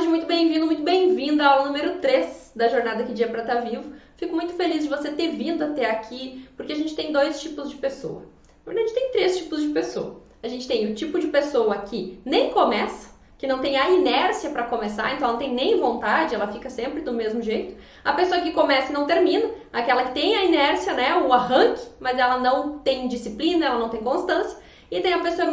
seja muito bem-vindo, muito bem-vinda à aula número 3 da jornada Que Dia Pra Tá Vivo. Fico muito feliz de você ter vindo até aqui, porque a gente tem dois tipos de pessoa. Na verdade, tem três tipos de pessoa. A gente tem o tipo de pessoa que nem começa, que não tem a inércia para começar, então ela não tem nem vontade, ela fica sempre do mesmo jeito. A pessoa que começa e não termina, aquela que tem a inércia, né, o arranque, mas ela não tem disciplina, ela não tem constância. E tem a pessoa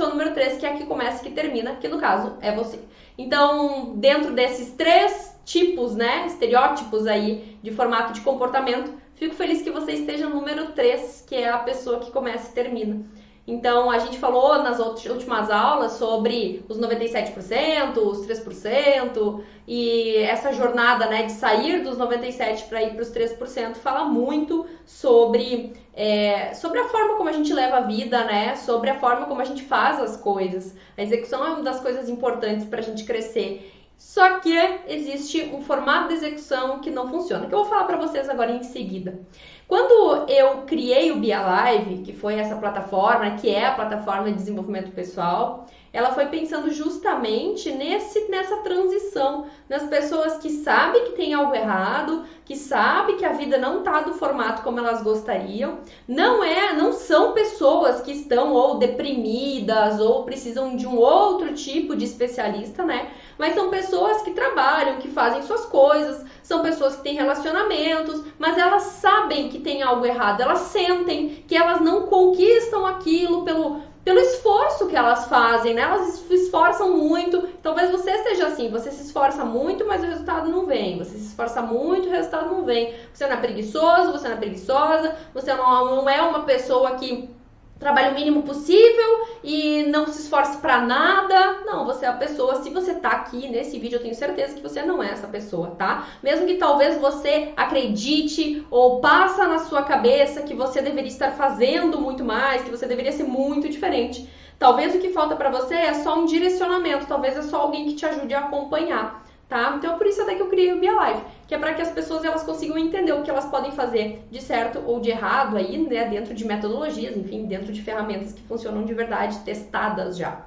número 3, que é a que começa e que termina, que no caso é você. Então, dentro desses três tipos, né, estereótipos aí de formato de comportamento, fico feliz que você esteja no número 3, que é a pessoa que começa e termina. Então, a gente falou nas últimas aulas sobre os 97%, os 3%, e essa jornada, né, de sair dos 97% para ir para os 3% fala muito sobre a forma como a gente leva a vida, né, sobre a forma como a gente faz as coisas. A execução é uma das coisas importantes para a gente crescer. Só que existe um formato de execução que não funciona, que eu vou falar para vocês agora em seguida. Quando eu criei o BeAlive, que foi essa plataforma, que é a plataforma de desenvolvimento pessoal, ela foi pensando justamente nessa transição, nas pessoas que sabem que tem algo errado, que sabem que a vida não está do formato como elas gostariam. Não são pessoas que estão ou deprimidas ou precisam de um outro tipo de especialista, né? Mas são pessoas que trabalham, que fazem suas coisas, são pessoas que têm relacionamentos, mas elas sabem que tem algo errado, elas sentem que elas não conquistam aquilo pelo esforço que elas fazem, né? Elas se esforçam muito. Talvez você seja assim, você se esforça muito, mas o resultado não vem. Você se esforça muito, o resultado não vem. Você não é preguiçoso, você não é preguiçosa, você não é uma pessoa que trabalha o mínimo possível e não se esforça para nada. Não, você é a pessoa, se você tá aqui nesse vídeo, eu tenho certeza que você não é essa pessoa, tá? Mesmo que talvez você acredite ou passa na sua cabeça que você deveria estar fazendo muito mais, que você deveria ser muito diferente. Talvez o que falta para você é só um direcionamento, talvez é só alguém que te ajude a acompanhar. Tá? Então, por isso até que eu criei o BeAlive, que é para que as pessoas elas consigam entender o que elas podem fazer de certo ou de errado aí, né, dentro de metodologias, enfim, dentro de ferramentas que funcionam de verdade, testadas já.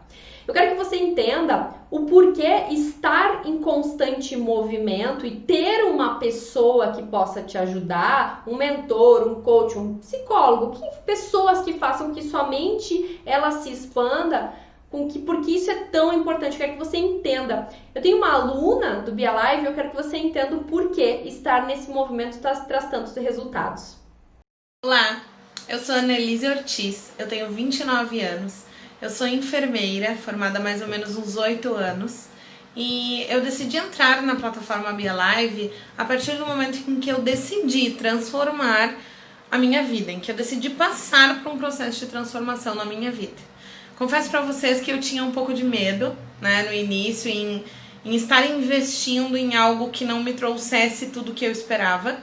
Eu quero que você entenda o porquê estar em constante movimento e ter uma pessoa que possa te ajudar, um mentor, um coach, um psicólogo, pessoas que façam que sua mente ela se expanda, porque isso é tão importante. Eu quero que você entenda. Eu tenho uma aluna do BeAlive e eu quero que você entenda o porquê estar nesse movimento traz tantos resultados. Olá, eu sou a Annelise Ortiz, eu tenho 29 anos, eu sou enfermeira, formada há mais ou menos uns 8 anos, e eu decidi entrar na plataforma BeAlive a partir do momento em que eu decidi transformar a minha vida, em que eu decidi passar por um processo de transformação na minha vida. Confesso para vocês que eu tinha um pouco de medo, né, no início, em estar investindo em algo que não me trouxesse tudo o que eu esperava.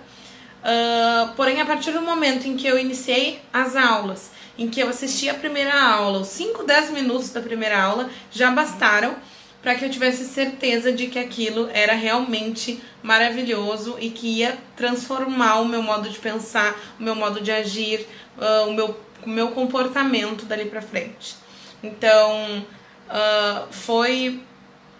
Porém, a partir do momento em que eu iniciei as aulas, em que eu assisti a primeira aula, os 5, 10 minutos da primeira aula já bastaram para que eu tivesse certeza de que aquilo era realmente maravilhoso e que ia transformar o meu modo de pensar, o meu modo de agir, o meu comportamento dali para frente. Então, foi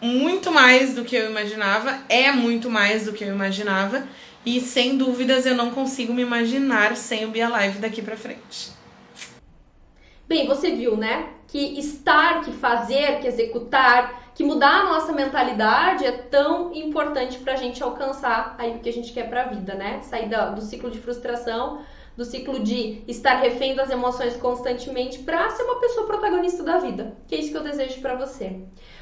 muito mais do que eu imaginava, é muito mais do que eu imaginava, e sem dúvidas eu não consigo me imaginar sem o BeAlive daqui pra frente. Bem, você viu, né? Que estar, que fazer, que executar, que mudar a nossa mentalidade é tão importante pra gente alcançar aí o que a gente quer pra vida, né? Sair do ciclo de frustração, do ciclo de estar refém das emoções constantemente para ser uma pessoa protagonista da vida, que é isso que eu desejo para você.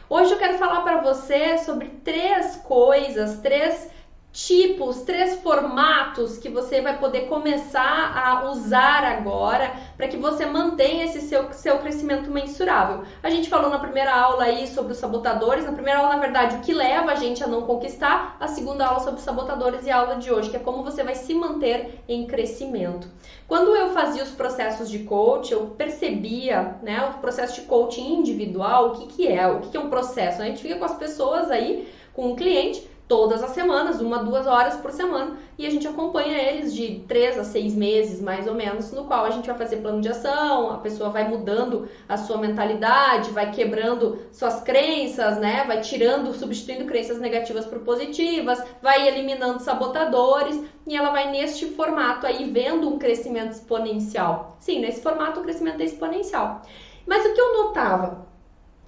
Hoje eu quero falar para você sobre três coisas, três tipos, três formatos que você vai poder começar a usar agora para que você mantenha esse seu crescimento mensurável. A gente falou na primeira aula aí sobre os sabotadores, na primeira aula, na verdade, o que leva a gente a não conquistar, a segunda aula sobre os sabotadores e a aula de hoje, que é como você vai se manter em crescimento. Quando eu fazia os processos de coach, eu percebia, né, o processo de coaching individual, o que é um processo? A gente fica com as pessoas aí, com um cliente, todas as semanas, 1 a 2 horas por semana, e a gente acompanha eles de 3 a 6 meses, mais ou menos, no qual a gente vai fazer plano de ação, a pessoa vai mudando a sua mentalidade, vai quebrando suas crenças, né? Vai tirando, substituindo crenças negativas por positivas, vai eliminando sabotadores, e ela vai neste formato aí vendo um crescimento exponencial. Sim, nesse formato o crescimento é exponencial. Mas o que eu notava?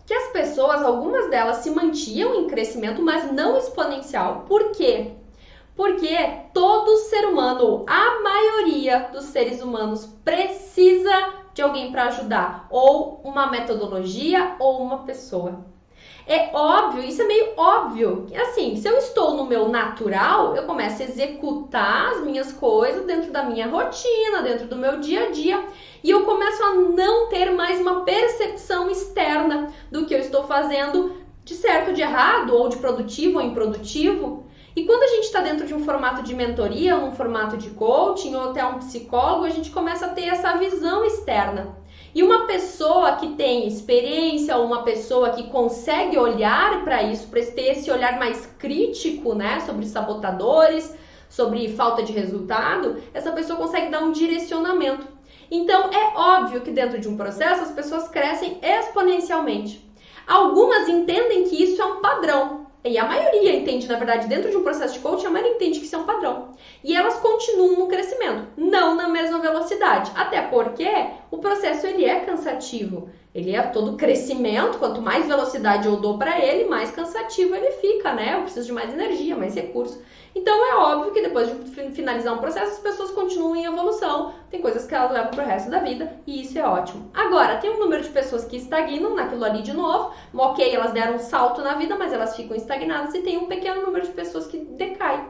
Que as pessoas, algumas delas se mantinham em crescimento, mas não exponencial. Por quê? Porque todo ser humano, a maioria dos seres humanos, precisa de alguém para ajudar, ou uma metodologia, ou uma pessoa. É óbvio, isso é meio óbvio. Assim, se eu estou no meu natural, eu começo a executar as minhas coisas dentro da minha rotina, dentro do meu dia a dia, e eu começo a não ter mais uma percepção externa do que eu estou fazendo de certo, de errado, ou de produtivo ou improdutivo. E quando a gente está dentro de um formato de mentoria, um formato de coaching, ou até um psicólogo, a gente começa a ter essa visão externa. E uma pessoa que tem experiência, ou uma pessoa que consegue olhar para isso, para ter esse olhar mais crítico, né, sobre sabotadores, sobre falta de resultado, essa pessoa consegue dar um direcionamento. Então, é óbvio que dentro de um processo as pessoas crescem exponencialmente. Algumas entendem que isso é um padrão. E a maioria entende, na verdade, dentro de um processo de coaching, a maioria entende que isso é um padrão. E elas continuam no crescimento, não na mesma velocidade. Até porque o processo ele é cansativo. Ele é todo crescimento, quanto mais velocidade eu dou para ele, mais cansativo ele fica, né? Eu preciso de mais energia, mais recurso. Então é óbvio que depois de finalizar um processo, as pessoas continuam em evolução. Tem coisas que elas levam pro resto da vida e isso é ótimo. Agora, tem um número de pessoas que estagnam naquilo ali de novo. Ok, elas deram um salto na vida, mas elas ficam estagnadas e tem um pequeno número de pessoas que decaem.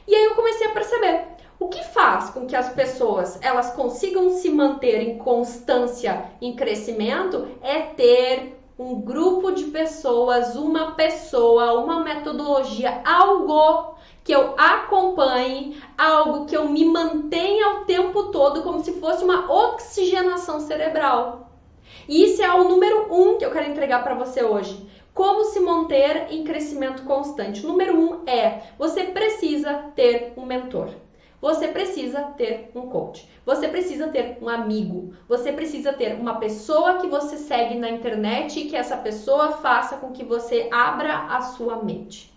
E aí eu comecei a perceber. O que faz com que as pessoas elas consigam se manter em constância, em crescimento, é ter um grupo de pessoas, uma pessoa, uma metodologia, algo que eu acompanhe, algo que eu me mantenha o tempo todo como se fosse uma oxigenação cerebral. E isso é o número 1 que eu quero entregar para você hoje. Como se manter em crescimento constante? O número 1 é, você precisa ter um mentor. Você precisa ter um coach, você precisa ter um amigo, você precisa ter uma pessoa que você segue na internet e que essa pessoa faça com que você abra a sua mente.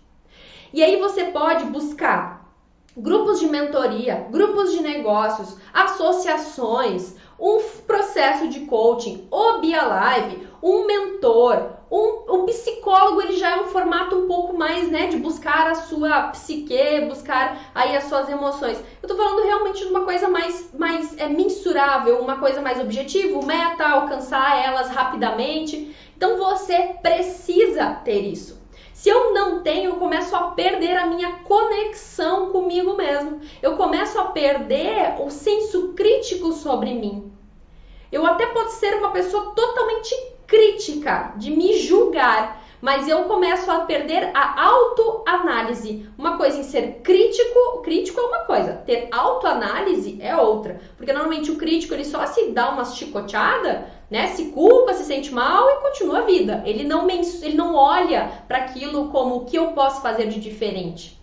E aí você pode buscar grupos de mentoria, grupos de negócios, associações, um processo de coaching, o BeAlive, um mentor, o psicólogo, ele já é um formato um pouco mais, né, de buscar a sua psique, buscar aí as suas emoções. Eu tô falando realmente de uma coisa mais mensurável, uma coisa mais objetiva, meta, alcançar elas rapidamente. Então você precisa ter isso. Se eu não tenho, eu começo a perder a minha conexão comigo mesmo. Eu começo a perder o senso crítico sobre mim. Eu até posso ser uma pessoa totalmente crítica, de me julgar, mas eu começo a perder a autoanálise. Uma coisa em ser crítico é uma coisa, ter autoanálise é outra. Porque normalmente o crítico ele só se dá uma chicoteada, né? Se culpa, se sente mal e continua a vida. Ele não olha para aquilo como o que eu posso fazer de diferente.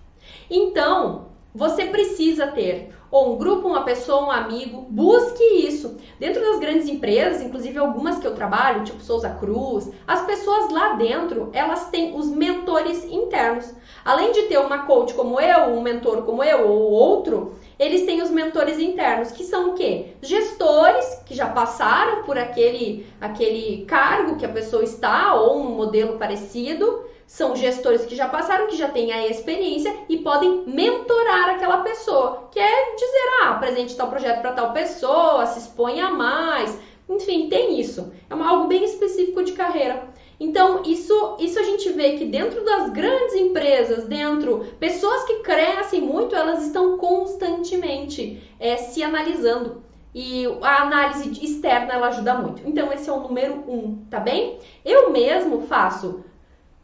Então, você precisa ter ou um grupo, uma pessoa, um amigo, busque isso. Dentro das grandes empresas, inclusive algumas que eu trabalho, tipo Souza Cruz, as pessoas lá dentro, elas têm os mentores internos. Além de ter uma coach como eu, um mentor como eu ou outro, eles têm os mentores internos, que são o quê? Gestores que já passaram por aquele cargo que a pessoa está ou um modelo parecido. São gestores que já passaram, que já têm a experiência e podem mentorar aquela pessoa. Que é dizer, apresente tal projeto para tal pessoa, se exponha mais. Enfim, tem isso. É algo bem específico de carreira. Então, isso a gente vê que dentro das grandes empresas, pessoas que crescem muito, elas estão constantemente se analisando. E a análise externa, ela ajuda muito. Então, esse é o número 1, tá bem? Eu mesmo faço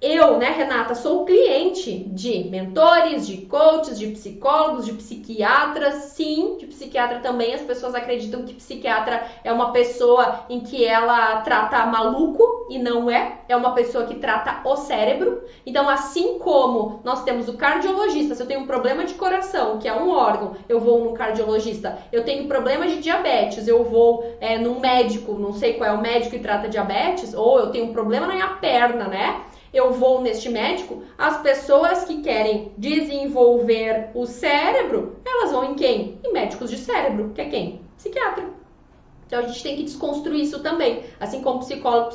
Eu, né, Renata, sou cliente de mentores, de coaches, de psicólogos, de psiquiatras. Sim, de psiquiatra também. As pessoas acreditam que psiquiatra é uma pessoa em que ela trata maluco e não é. É uma pessoa que trata o cérebro. Então, assim como nós temos o cardiologista, se eu tenho um problema de coração, que é um órgão, eu vou no cardiologista. Eu tenho problema de diabetes, eu vou num médico, não sei qual é o médico que trata diabetes, ou eu tenho um problema na minha perna, né? Eu vou neste médico. As pessoas que querem desenvolver o cérebro, elas vão em quem? Em médicos de cérebro, que é quem? Psiquiatra. Então a gente tem que desconstruir isso também. Assim como psicólogo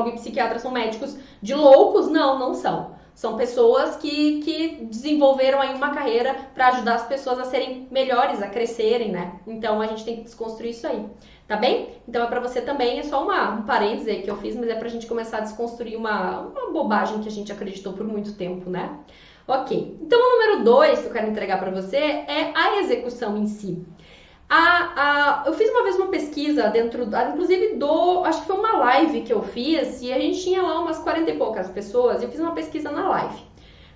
e psiquiatra são médicos de loucos, não são. São pessoas que desenvolveram aí uma carreira para ajudar as pessoas a serem melhores, a crescerem, né? Então a gente tem que desconstruir isso aí, tá bem? Então é para você também, é só um parênteses aí que eu fiz, mas é pra gente começar a desconstruir uma bobagem que a gente acreditou por muito tempo, né? Ok, então o número 2 que eu quero entregar para você é a execução em si. Eu fiz uma vez uma pesquisa inclusive acho que foi uma live que eu fiz, e a gente tinha lá umas 40 e poucas pessoas, e eu fiz uma pesquisa na live.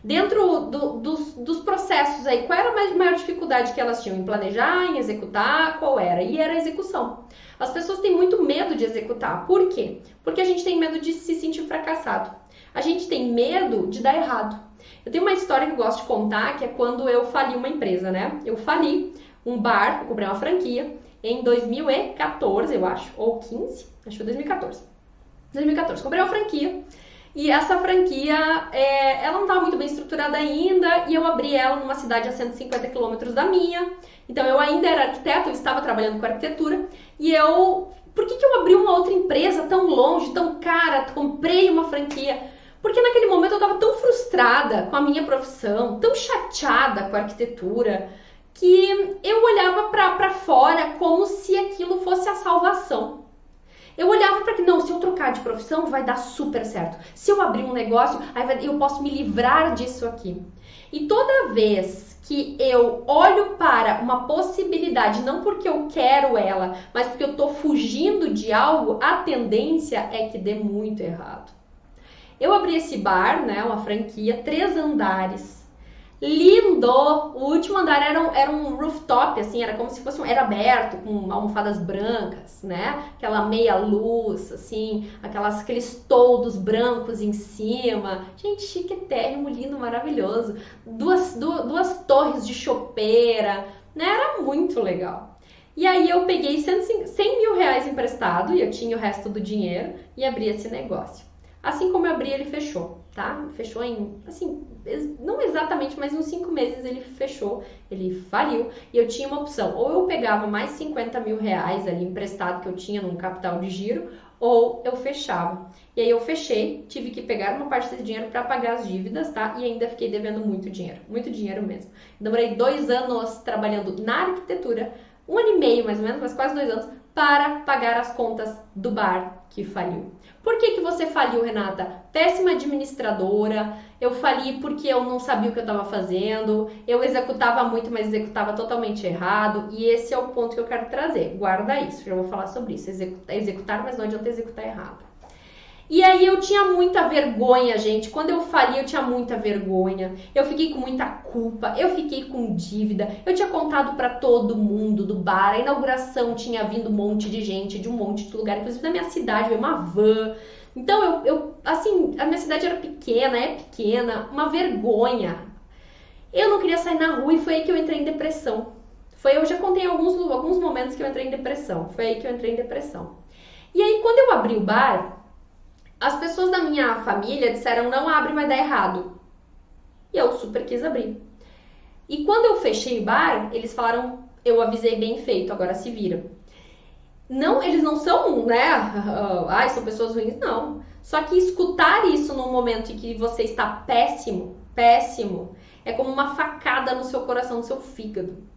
Dentro dos processos aí, qual era a maior dificuldade que elas tinham em planejar, em executar, qual era? E era a execução. As pessoas têm muito medo de executar. Por quê? Porque a gente tem medo de se sentir fracassado. A gente tem medo de dar errado. Eu tenho uma história que eu gosto de contar, que é quando eu fali uma empresa, né? Eu fali um bar, eu comprei uma franquia em 2014, eu acho, ou 15, acho que foi 2014. 2014, comprei uma franquia e essa franquia, ela não estava muito bem estruturada ainda e eu abri ela numa cidade a 150 quilômetros da minha. Então eu ainda era arquiteto, eu estava trabalhando com arquitetura e por que eu abri uma outra empresa tão longe, tão cara, comprei uma franquia? Porque naquele momento eu estava tão frustrada com a minha profissão, tão chateada com a arquitetura, que eu olhava para fora como se aquilo fosse a salvação. Eu olhava para que, não, se eu trocar de profissão vai dar super certo. Se eu abrir um negócio, eu posso me livrar disso aqui. E toda vez que eu olho para uma possibilidade, não porque eu quero ela, mas porque eu estou fugindo de algo, a tendência é que dê muito errado. Eu abri esse bar, né, uma franquia, 3 andares. Lindo! O último andar era um rooftop, assim, era como se fosse era aberto, com almofadas brancas, né? Aquela meia luz, assim, aqueles toldos brancos em cima. Gente, chiquérrimo, lindo, maravilhoso. Duas torres de chopeira, né? Era muito legal. E aí eu peguei 100 mil reais emprestado, e eu tinha o resto do dinheiro, e abri esse negócio. Assim como eu abri, ele fechou, tá? Fechou em, assim, não exatamente, mas uns 5 meses ele fechou, ele faliu. E eu tinha uma opção, ou eu pegava mais 50 mil reais ali emprestado que eu tinha num capital de giro, ou eu fechava. E aí eu fechei, tive que pegar uma parte desse dinheiro para pagar as dívidas, tá? E ainda fiquei devendo muito dinheiro mesmo. Demorei 2 anos trabalhando na arquitetura, 1 ano e meio mais ou menos, mas quase 2 anos, para pagar as contas do bar que faliu. Por que você faliu, Renata? Péssima administradora, eu fali porque eu não sabia o que eu estava fazendo, eu executava muito, mas executava totalmente errado, e esse é o ponto que eu quero trazer. Guarda isso, já vou falar sobre isso. Executar, mas não adianta executar errado. E aí eu tinha muita vergonha, gente. Quando eu fali, eu tinha muita vergonha. Eu fiquei com muita culpa, eu fiquei com dívida. Eu tinha contado para todo mundo do bar. A inauguração tinha vindo um monte de gente de um monte de lugar, inclusive na minha cidade, veio uma van. Então assim, a minha cidade era pequena, é pequena, uma vergonha. Eu não queria sair na rua e foi aí que eu entrei em depressão. Eu já contei alguns momentos que eu entrei em depressão. Foi aí que eu entrei em depressão. E aí quando eu abri o bar, as pessoas da minha família disseram, não abre, vai dar errado. E eu super quis abrir. E quando eu fechei o bar, eles falaram, eu avisei bem feito, agora se vira. Não, eles não são, né? São pessoas ruins, não. Só que escutar isso num momento em que você está péssimo, é como uma facada no seu coração, no seu fígado.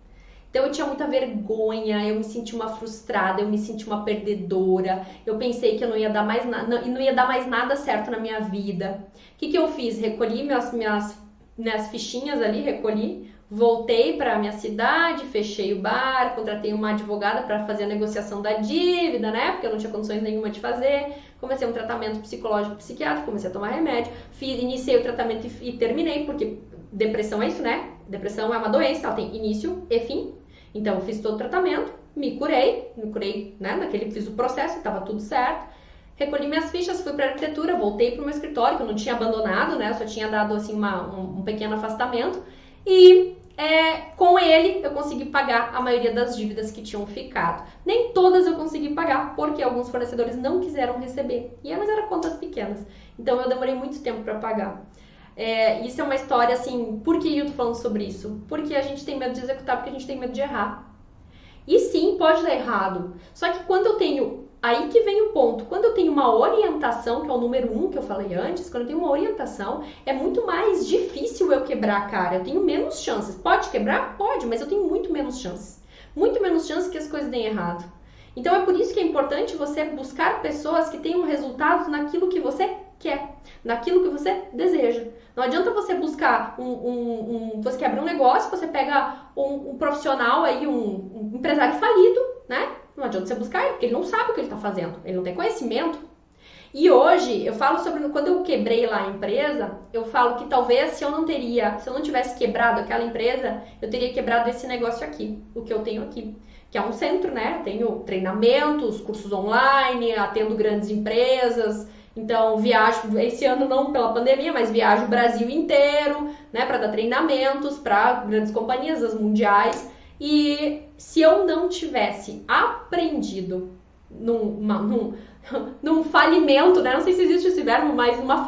Então eu tinha muita vergonha, eu me senti uma frustrada, eu me senti uma perdedora, eu pensei que eu não ia dar mais nada, não ia dar mais nada certo na minha vida. O que eu fiz? Recolhi minhas fichinhas ali, recolhi Voltei para a minha cidade, fechei o bar, contratei uma advogada para fazer a negociação da dívida, né? Porque eu não tinha condições nenhuma de fazer. Comecei um tratamento psicológico psiquiátrico, comecei a tomar remédio, iniciei o tratamento e terminei, porque depressão é isso, né? Depressão é uma doença, ela tem início e fim. Então eu fiz todo o tratamento, me curei, né? Fiz o processo, estava tudo certo. Recolhi minhas fichas, fui para arquitetura, voltei para o meu escritório, que eu não tinha abandonado, né? Eu só tinha dado assim um pequeno afastamento. E com ele eu consegui pagar a maioria das dívidas que tinham ficado. Nem todas eu consegui pagar, porque alguns fornecedores não quiseram receber. Mas eram contas pequenas. Então eu demorei muito tempo para pagar. Isso é uma história assim, por que eu tô falando sobre isso? Porque a gente tem medo de executar, porque a gente tem medo de errar. E sim, pode dar errado. Só que quando eu tenho... Aí que vem o ponto. Quando eu tenho uma orientação, que é o número 1 que eu falei antes, quando eu tenho uma orientação, é muito mais difícil eu quebrar a cara. Eu tenho menos chances. Pode quebrar? Pode, mas eu tenho muito menos chances. Muito menos chances que as coisas deem errado. Então é por isso que é importante você buscar pessoas que tenham resultados naquilo que você quer, naquilo que você deseja. Não adianta você buscar você quer abrir um negócio, você pega um profissional aí, um empresário falido, né? Não adianta você buscar ele, porque ele não sabe o que ele está fazendo, ele não tem conhecimento. E hoje, eu falo sobre, quando eu quebrei lá a empresa, eu falo que talvez se eu não tivesse quebrado aquela empresa, eu teria quebrado esse negócio aqui, o que eu tenho aqui. Que é um centro, né? Tenho treinamentos, cursos online, atendo grandes empresas. Então, viajo, esse ano não pela pandemia, mas viajo o Brasil inteiro, né? Para dar treinamentos para grandes companhias, as mundiais. E se eu não tivesse aprendido num falimento, né? Não sei se existe esse verbo, mas numa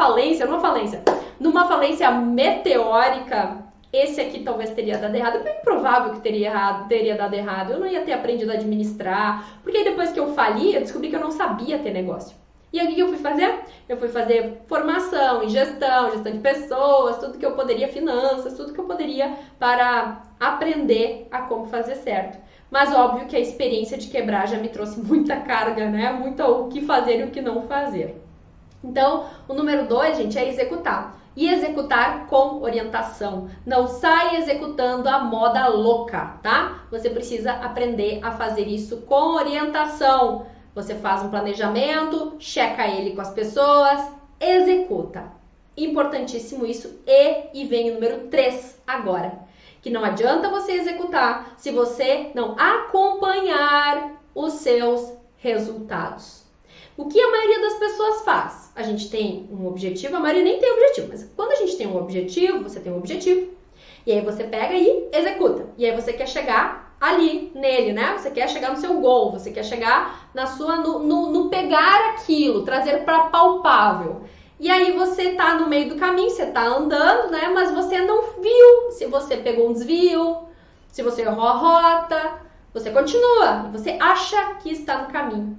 falência meteórica, esse aqui talvez teria dado errado. É bem provável que teria dado errado. Eu não ia ter aprendido a administrar, porque aí depois que eu fali, eu descobri que eu não sabia ter negócio. E aí o que eu fui fazer? Eu fui fazer formação em gestão de pessoas, tudo que eu poderia, finanças, tudo que eu poderia para aprender a como fazer certo. Mas óbvio que a experiência de quebrar já me trouxe muita carga, né? Muito o que fazer e o que não fazer. Então, o número 2, gente, é executar. E executar com orientação. Não sai executando a moda louca, tá? Você precisa aprender a fazer isso com orientação. Você faz um planejamento, checa ele com as pessoas, executa. Importantíssimo isso. E vem o número 3 agora. Que não adianta você executar se você não acompanhar os seus resultados. O que a maioria das pessoas faz? A gente tem um objetivo, a maioria nem tem objetivo, mas quando a gente tem um objetivo, você tem um objetivo, e aí você pega e executa. E aí você quer chegar ali, nele, né? Você quer chegar no seu goal, você quer chegar no pegar aquilo, trazer para palpável. E aí você tá no meio do caminho, você tá andando, né? Mas você não viu se você pegou um desvio, se você errou a rota, você continua, e você acha que está no caminho.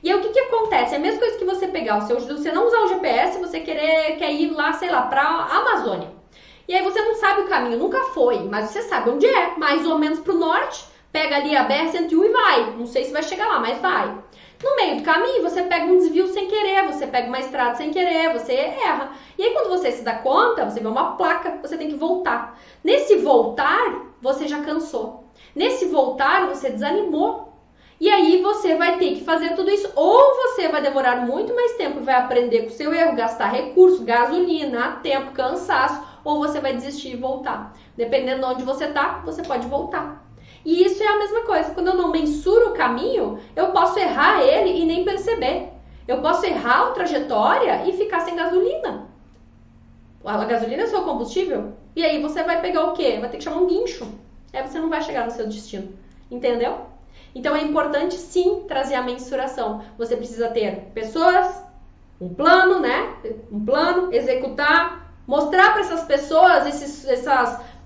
E aí o que acontece? É a mesma coisa que você pegar você não usar o GPS, você quer ir lá, sei lá, pra Amazônia. E aí você não sabe o caminho, nunca foi, mas você sabe onde é, mais ou menos pro norte, pega ali a BR-101 e vai. Não sei se vai chegar lá, mas vai. No meio do caminho, você pega um desvio sem querer, você pega uma estrada sem querer, você erra. E aí quando você se dá conta, você vê uma placa, você tem que voltar. Nesse voltar, você já cansou. Nesse voltar, você desanimou. E aí você vai ter que fazer tudo isso, ou você vai demorar muito mais tempo e vai aprender com o seu erro, gastar recurso, gasolina, tempo, cansaço, ou você vai desistir e voltar. Dependendo de onde você tá, você pode voltar. E isso é a mesma coisa. Quando eu não mensuro o caminho, eu posso errar ele e nem perceber. Eu posso errar a trajetória e ficar sem gasolina. A gasolina é o seu combustível. E aí você vai pegar o quê? Vai ter que chamar um guincho. Aí você não vai chegar no seu destino. Entendeu? Então é importante sim trazer a mensuração. Você precisa ter pessoas, um plano, né? Um plano, executar, mostrar para essas pessoas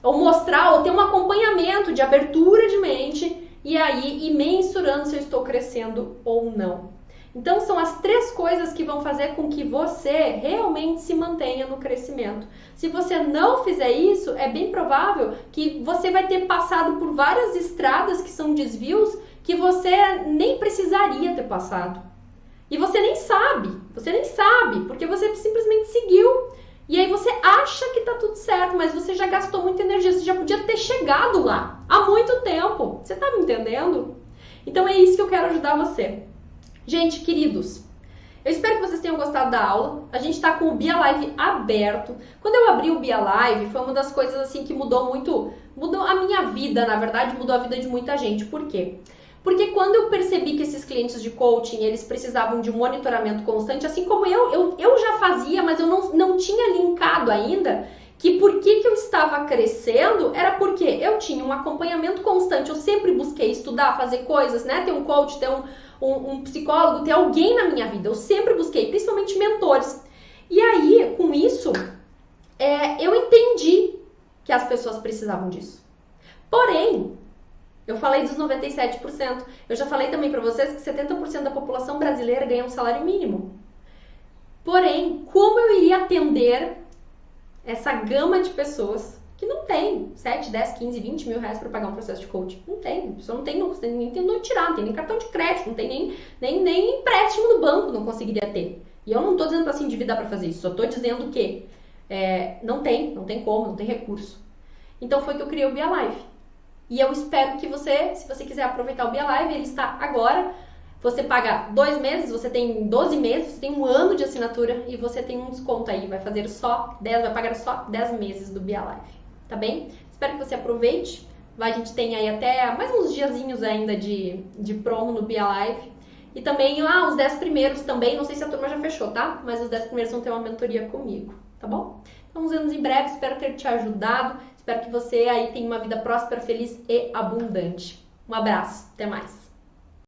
ou ter um acompanhamento de abertura de mente e aí ir mensurando se eu estou crescendo ou não. Então são as 3 coisas que vão fazer com que você realmente se mantenha no crescimento. Se você não fizer isso, é bem provável que você vai ter passado por várias estradas que são desvios que você nem precisaria ter passado. E você nem sabe, porque você simplesmente seguiu. E aí você acha que tá tudo certo. certo, mas você já gastou muita energia, você já podia ter chegado lá há muito tempo. Você tá me entendendo? Então é isso que eu quero ajudar você. Gente, queridos, eu espero que vocês tenham gostado da aula. A gente tá com o Bia Live aberto. Quando eu abri o Bia Live, foi uma das coisas assim que mudou a minha vida, na verdade, mudou a vida de muita gente. Por quê? Porque quando eu percebi que esses clientes de coaching, eles precisavam de um monitoramento constante, assim como eu já fazia, mas eu não tinha linkado ainda, que por que eu estava crescendo era porque eu tinha um acompanhamento constante, eu sempre busquei estudar, fazer coisas, né? Ter um coach, ter um psicólogo, ter alguém na minha vida, eu sempre busquei, principalmente mentores. E aí, com isso, eu entendi que as pessoas precisavam disso. Porém, eu falei dos 97%. Eu já falei também para vocês que 70% da população brasileira ganha um salário mínimo. Porém, como eu iria atender essa gama de pessoas que não tem 7, 10, 15, 20 mil reais para pagar um processo de coaching? Não tem. A pessoa não tem nem tem onde tirar, não tem nem cartão de crédito, não tem nem empréstimo no banco, não conseguiria ter. E eu não estou dizendo para se endividar para fazer isso, só estou dizendo que não tem como, não tem recurso. Então foi que eu criei o Bia Live. E eu espero que você, se você quiser aproveitar o Bia Live, ele está agora. Você paga 2 meses, você tem 12 meses, você tem 1 ano de assinatura e você tem um desconto aí. Vai pagar só 10 meses do Bia Live, tá bem? Espero que você aproveite. A gente tem aí até mais uns diazinhos ainda de promo no Bia Live. E também, os 10 primeiros também, não sei se a turma já fechou, tá? Mas os 10 primeiros vão ter uma mentoria comigo, tá bom? Então, nos vemos em breve, espero ter te ajudado. Espero que você aí tenha uma vida próspera, feliz e abundante. Um abraço, até mais!